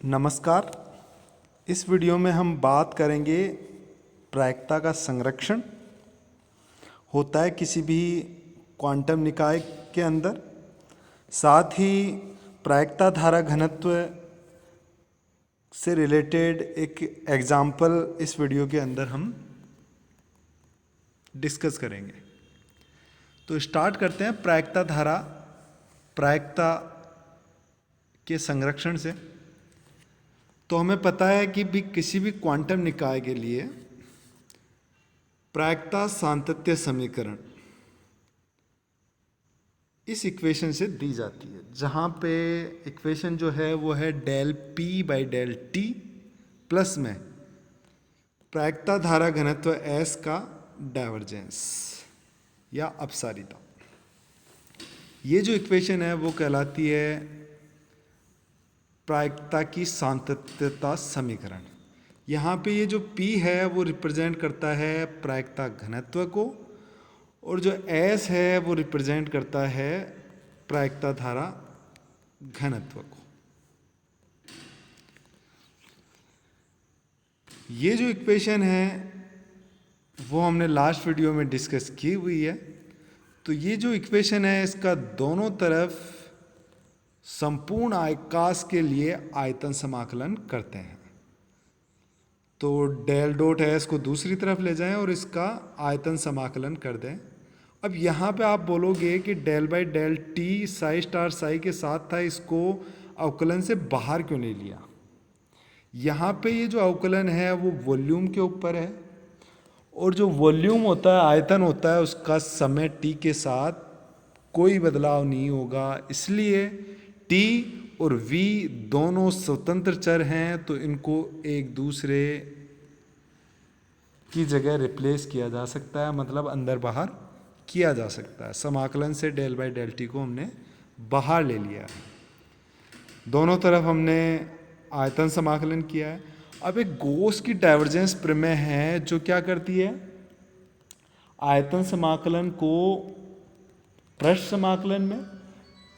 नमस्कार। इस वीडियो में हम बात करेंगे प्रायिकता का संरक्षण होता है किसी भी क्वांटम निकाय के अंदर। साथ ही प्रायिकता धारा घनत्व से रिलेटेड एक एग्जाम्पल इस वीडियो के अंदर हम डिस्कस करेंगे। तो स्टार्ट करते हैं प्रायिकता के संरक्षण से। तो हमें पता है कि भी किसी भी क्वांटम निकाय के लिए प्रायिकता सातत्य समीकरण इस इक्वेशन से दी जाती है, जहाँ पे इक्वेशन जो है वो है del p by del t plus में प्रायिकता धारा घनत्व एस का डाइवर्जेंस या अपसारिता। ये जो इक्वेशन है वो कहलाती है प्रायिकता की सातत्यता समीकरण। यहाँ पे ये जो P है वो रिप्रेजेंट करता है प्रायिकता घनत्व को, और जो S है वो रिप्रेजेंट करता है प्रायिकता धारा घनत्व को। ये जो इक्वेशन है वो हमने लास्ट वीडियो में डिस्कस की हुई है। तो ये जो इक्वेशन है इसका दोनों तरफ संपूर्ण आयताकार के लिए आयतन समाकलन करते हैं। तो डेल डॉट एस को दूसरी तरफ ले जाएं और इसका आयतन समाकलन कर दें। अब यहाँ पे आप बोलोगे कि del by del t psi star psi के साथ था, इसको अवकलन से बाहर क्यों नहीं लिया। यहाँ पे ये जो अवकलन है वो वॉल्यूम के ऊपर है, और जो वॉल्यूम होता है, आयतन होता है, उसका समय टी के साथ कोई बदलाव नहीं होगा। इसलिए टी और वी दोनों स्वतंत्र चर हैं, तो इनको एक दूसरे की जगह रिप्लेस किया जा सकता है, मतलब अंदर बाहर किया जा सकता है। समाकलन से डेल बाई डेल टी को हमने बाहर ले लिया है, दोनों तरफ हमने आयतन समाकलन किया है। अब एक गॉस की डाइवर्जेंस प्रमेय है जो क्या करती है, आयतन समाकलन को पृष्ठ समाकलन में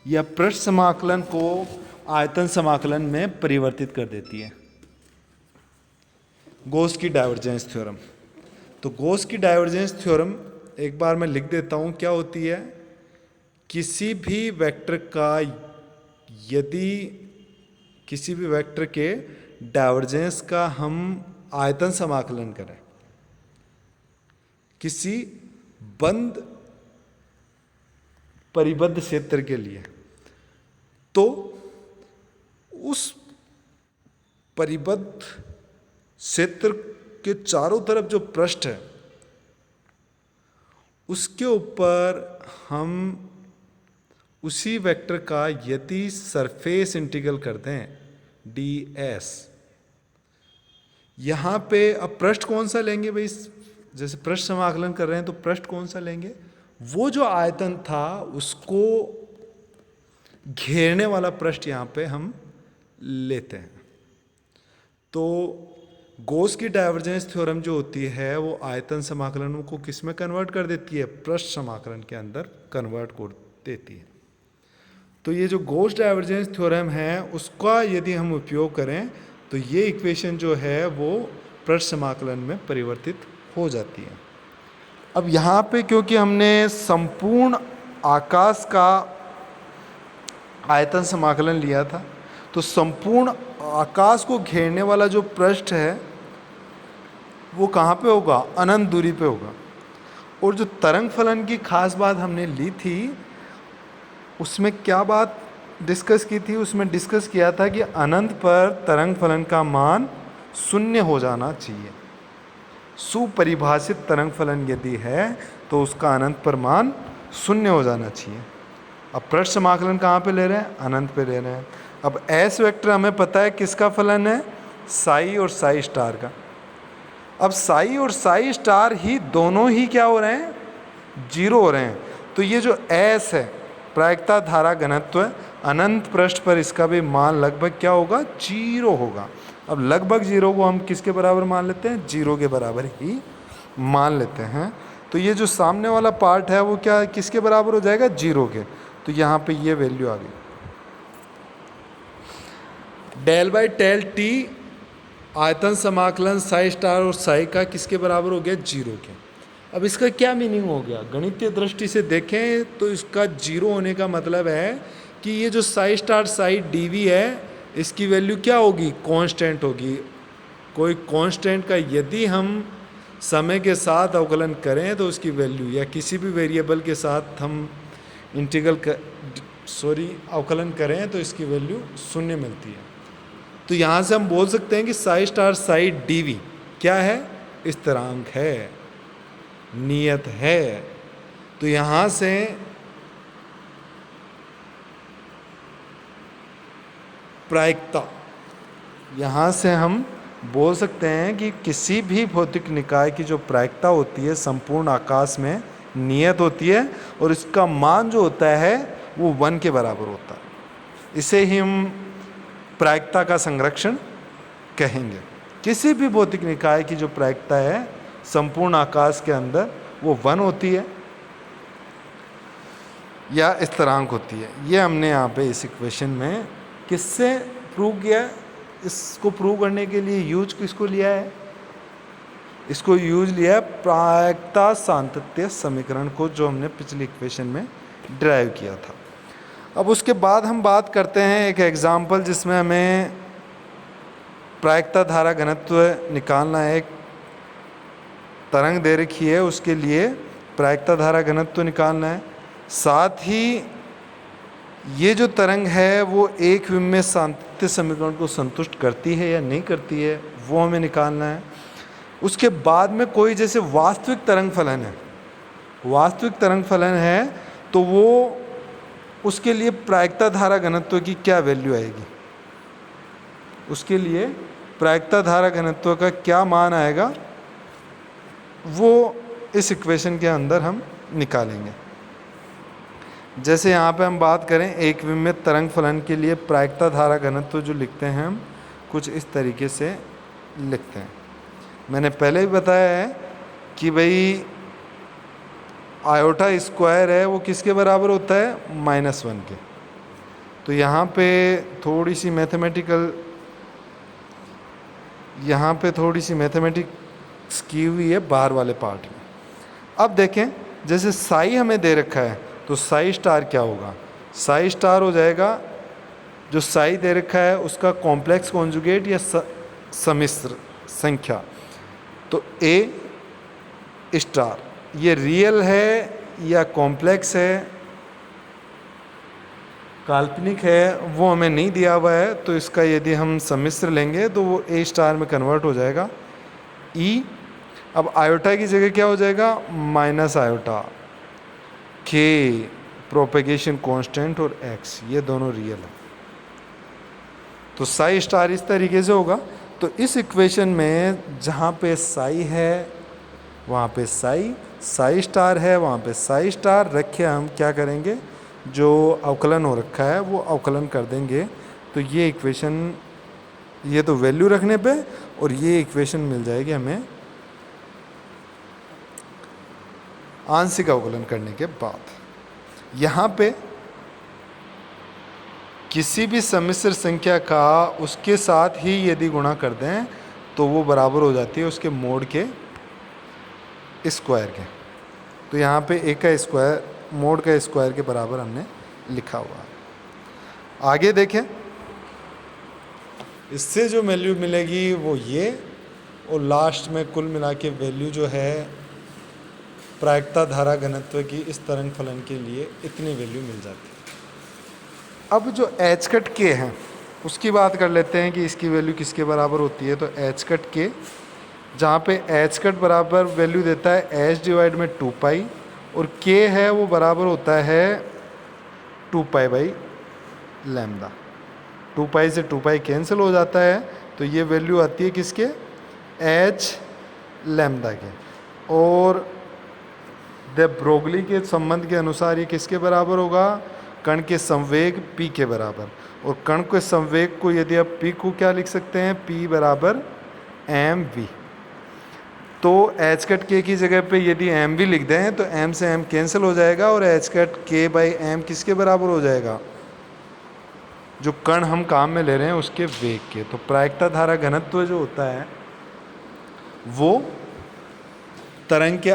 या पृष्ठ समाकलन को आयतन समाकलन में परिवर्तित कर देती है। गॉस की डाइवर्जेंस थ्योरम। तो गॉस की डाइवर्जेंस थ्योरम एक बार मैं लिख देता हूँ क्या होती है। किसी भी वेक्टर का, यदि किसी भी वेक्टर के डाइवर्जेंस का हम आयतन समाकलन करें किसी बंद परिबद्ध क्षेत्र के लिए, तो उस परिबद्ध क्षेत्र के चारों तरफ जो पृष्ठ है उसके ऊपर हम उसी वेक्टर का यदि सरफेस इंटीग्रल करते हैं ds, यहाँ पे अब पृष्ठ कौन सा लेंगे भाई, जैसे पृष्ठ समाकलन कर रहे हैं तो पृष्ठ कौन सा लेंगे, वो जो आयतन था उसको घेरने वाला पृष्ठ यहाँ पे हम लेते हैं। तो गॉस की डाइवर्जेंस थ्योरम जो होती है वो आयतन समाकलन को किस में कन्वर्ट कर देती है, पृष्ठ समाकलन के अंदर कन्वर्ट कर देती है। तो ये जो गॉस डाइवर्जेंस थ्योरम है उसका यदि हम उपयोग करें तो ये इक्वेशन जो है वो पृष्ठ समाकलन में परिवर्तित हो जाती है। अब यहाँ पे क्योंकि हमने संपूर्ण आकाश का आयतन समाकलन लिया था, तो संपूर्ण आकाश को घेरने वाला जो पृष्ठ है वो कहाँ पे होगा, अनंत दूरी पे होगा। और जो तरंग फलन की खास बात हमने ली थी उसमें क्या बात डिस्कस की थी, उसमें डिस्कस किया था कि अनंत पर तरंग फलन का मान शून्य हो जाना चाहिए। सुपरिभाषित तरंग फलन यदि है तो उसका अनंत पर मान शून्य हो जाना चाहिए। अब पृष्ठ समाकलन कहाँ पे ले रहे हैं, अनंत पे ले रहे हैं। अब एस वेक्टर हमें पता है किसका फलन है, साई और साई स्टार का। अब साई और साई स्टार ही दोनों ही क्या हो रहे हैं, जीरो हो रहे हैं। तो ये जो एस है प्रायिकता धारा घनत्व, अनंत पृष्ठ पर इसका भी मान लगभग क्या होगा, जीरो होगा। अब लगभग जीरो को हम किसके बराबर मान लेते हैं, जीरो के बराबर ही मान लेते हैं। तो ये जो सामने वाला पार्ट है वो क्या किसके बराबर हो जाएगा, जीरो के। तो यहाँ पे ये वैल्यू आ गई। डेल बाई टेल टी आयतन समाकलन साई स्टार और साई का किसके बराबर हो गया, 0 के। अब इसका क्या मीनिंग हो गया, गणितीय दृष्टि से देखें तो इसका 0 होने का मतलब है कि ये जो साई स्टार साई डीवी है इसकी वैल्यू क्या होगी, कांस्टेंट होगी। कोई कांस्टेंट का यदि हम समय के साथ अवकलन करें तो उसकी वैल्यू, या किसी भी वेरिएबल के साथ हम अवकलन करें तो इसकी वैल्यू 0 मिलती है। तो यहाँ से हम बोल सकते हैं कि साई स्टार साई डीवी क्या है, स्थिरांक है, नियत है। तो यहाँ से प्रायिकता, यहाँ से हम बोल सकते हैं कि किसी भी भौतिक निकाय की जो प्रायिकता होती है संपूर्ण आकाश में नियत होती है, और इसका मान जो होता है वो 1 के बराबर होता है। इसे ही हम प्रायिकता का संरक्षण कहेंगे। किसी भी भौतिक निकाय की जो प्रायिकता है संपूर्ण आकाश के अंदर वो 1 होती है या स्थिरांक होती है। ये हमने यहाँ पे इस इक्वेशन में किससे प्रूव किया, इसको प्रूव करने के लिए यूज किसको लिया है, इसको यूज लिया है प्रायिकता सातत्य समीकरण को, जो हमने पिछली इक्वेशन में ड्राइव किया था। अब उसके बाद हम बात करते हैं एक एग्जाम्पल जिसमें हमें प्रायिकता धारा घनत्व निकालना है। एक तरंग दे रखी है, उसके लिए प्रायिकता धारा घनत्व निकालना है। साथ ही ये जो तरंग है वो एक विमीय सातत्य समीकरण को संतुष्ट करती है या नहीं करती है, वो हमें निकालना है। उसके बाद में कोई जैसे वास्तविक तरंग फलन है, वास्तविक तरंग फलन है तो वो उसके लिए प्रायिकता धारा घनत्व की क्या वैल्यू आएगी, उसके लिए प्रायिकता धारा घनत्व का क्या मान आएगा, वो इस इक्वेशन के अंदर हम निकालेंगे। जैसे यहाँ पे हम बात करें एक विमीय तरंग फलन के लिए प्रायिकता धारा घनत्व जो लिखते हैं हम कुछ इस तरीके से लिखते हैं। मैंने पहले भी बताया है कि भाई आयोटा स्क्वायर है वो किसके बराबर होता है, -1 के। तो यहाँ पे थोड़ी सी मैथमेटिक्स की हुई है बाहर वाले पार्ट में। अब देखें जैसे साई हमें दे रखा है तो साई स्टार क्या होगा, साई स्टार हो जाएगा जो साई दे रखा है उसका कॉम्प्लेक्स कॉन्जुगेट या सम्मिश्र संख्या। तो ए स्टार ये रियल है या कॉम्प्लेक्स है, काल्पनिक है, वो हमें नहीं दिया हुआ है। तो इसका यदि हम सम्मिश्र लेंगे तो वो ए स्टार में कन्वर्ट हो जाएगा ई। अब आयोटा की जगह क्या हो जाएगा, माइनस आयोटा, के प्रोपेगेशन कांस्टेंट और एक्स, ये दोनों रियल है। तो साई स्टार इस तरीके से होगा। तो इस इक्वेशन में जहाँ पे साई है वहाँ पे साई, साई स्टार है वहाँ पे साई स्टार रख के हम क्या करेंगे, जो अवकलन हो रखा है वो अवकलन कर देंगे। तो ये इक्वेशन, ये तो वैल्यू रखने पे, और ये इक्वेशन मिल जाएगी हमें आंशिक अवकलन करने के बाद। यहाँ पे किसी भी सम्मिश्र संख्या का उसके साथ ही यदि गुणा कर दें तो वो बराबर हो जाती है उसके मोड के स्क्वायर के। तो यहाँ पे ए का स्क्वायर मोड का स्क्वायर के बराबर हमने लिखा हुआ है। आगे देखें, इससे जो वैल्यू मिलेगी वो ये, और लास्ट में कुल मिला के वैल्यू जो है प्रायिकता धारा घनत्व की इस तरंग फलन के लिए इतनी वैल्यू मिल जाती है। अब जो एच कट के है उसकी बात कर लेते हैं कि इसकी वैल्यू किसके बराबर होती है। तो एच कट के, जहाँ पे एच कट बराबर वैल्यू देता है एच डिवाइड में 2 पाई, और के है वो बराबर होता है 2 पाई बाई लैम्डा। 2 पाई से 2 पाई कैंसिल हो जाता है, तो ये वैल्यू आती है किसके, एच लैम्डा के। और द ब्रोगली के संबंध के अनुसार ये किसके बराबर होगा, कण के संवेग p के बराबर। और कण के संवेग को यदि आप p को क्या लिख सकते हैं, p बराबर mv। तो एच कट के की जगह पे यदि mv लिख दें तो m से m कैंसिल हो जाएगा, और एच कट के बाई m किसके बराबर हो जाएगा, जो कण हम काम में ले रहे हैं उसके वेग के। तो प्रायिकता धारा घनत्व जो होता है वो तरंग के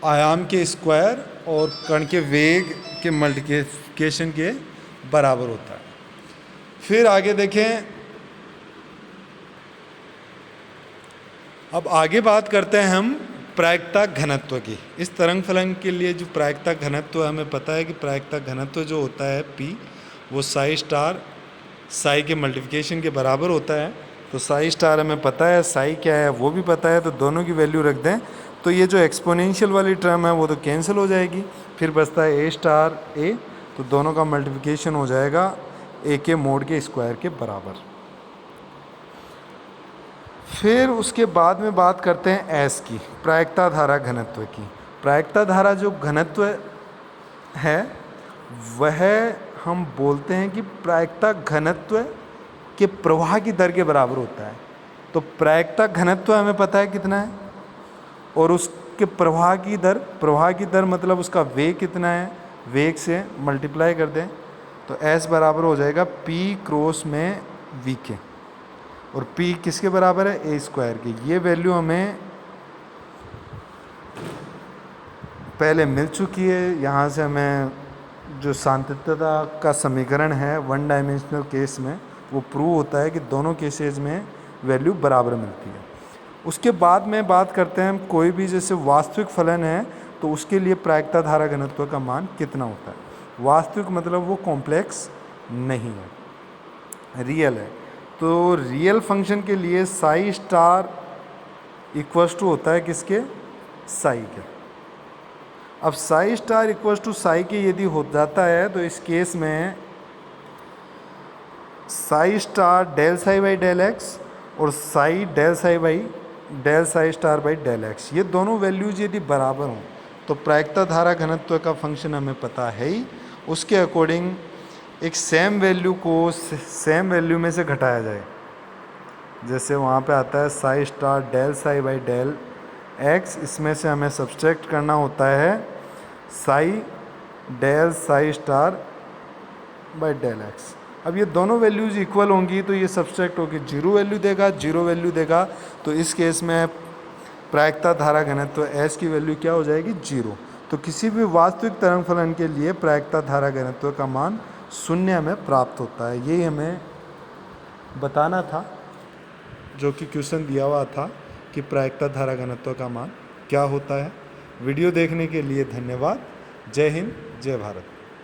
आयाम के स्क्वायर और कण के वेग के मल्टीप्लिकेशन के बराबर होता है। फिर आगे देखें, अब आगे बात करते हैं हम प्रायिकता घनत्व की। इस तरंग फलन के लिए जो प्रायिकता घनत्व है, हमें पता है कि प्रायिकता घनत्व जो होता है P, वो साई स्टार साई के मल्टीप्लिकेशन के बराबर होता है। तो साई स्टार हमें पता है, साई क्या है वो भी पता है, तो दोनों की वैल्यू रख दें तो ये जो एक्सपोनेंशियल वाली टर्म है वो तो कैंसिल हो जाएगी। फिर बचता है A स्टार A, तो दोनों का मल्टीप्लिकेशन हो जाएगा A के मोड के स्क्वायर के बराबर। फिर उसके बाद में बात करते हैं S की, प्रायिकता धारा घनत्व की। प्रायिकता धारा जो घनत्व है वह हम बोलते हैं कि प्रायिकता घनत्व के प्रवाह की दर के बराबर होता है। तो प्रायिकता घनत्व हमें पता है कितना है, और उसके प्रवाह की दर मतलब उसका वेग कितना है, वेग से मल्टीप्लाई कर दें तो S बराबर हो जाएगा P क्रॉस में V के, और P किसके बराबर है, A स्क्वायर की। ये वैल्यू हमें पहले मिल चुकी है। यहाँ से हमें जो सांतत्यता का समीकरण है वन डायमेंशनल केस में वो प्रूव होता है कि दोनों केसेस में वैल्यू बराबर मिलती है। उसके बाद में बात करते हैं कोई भी जैसे वास्तविक फलन है तो उसके लिए प्रायिकता धारा घनत्व का मान कितना होता है। वास्तविक मतलब वो कॉम्प्लेक्स नहीं है, रियल है। तो रियल फंक्शन के लिए साई स्टार इक्वल्स टू होता है किसके, साई के। अब psi star equals to psi के यदि हो जाता है तो इस केस में psi star del psi by del x और psi del psi star by del x, ये दोनों वैल्यूज यदि बराबर हों तो प्रायिकता धारा घनत्व का फंक्शन हमें पता है ही। उसके अकॉर्डिंग एक सेम वैल्यू को सेम वैल्यू में से घटाया जाए। जैसे वहाँ पे आता है psi star del psi by del x, इसमें से हमें सब्सट्रैक्ट करना होता है psi del psi star by del x. अब ये दोनों वैल्यूज़ इक्वल होंगी तो ये सब्सट्रैक्ट होगी जीरो वैल्यू देगा। तो इस केस में प्रायिकता धारा घनत्व S की वैल्यू क्या हो जाएगी, जीरो। तो किसी भी वास्तविक तरंग फलन के लिए प्रायिकता धारा घनत्व का मान शून्य हमें प्राप्त होता है। यही हमें बताना था, जो कि क्वेश्चन दिया हुआ था कि प्रायिकता धारा घनत्व का मान क्या होता है। वीडियो देखने के लिए धन्यवाद। जय हिंद, जय भारत।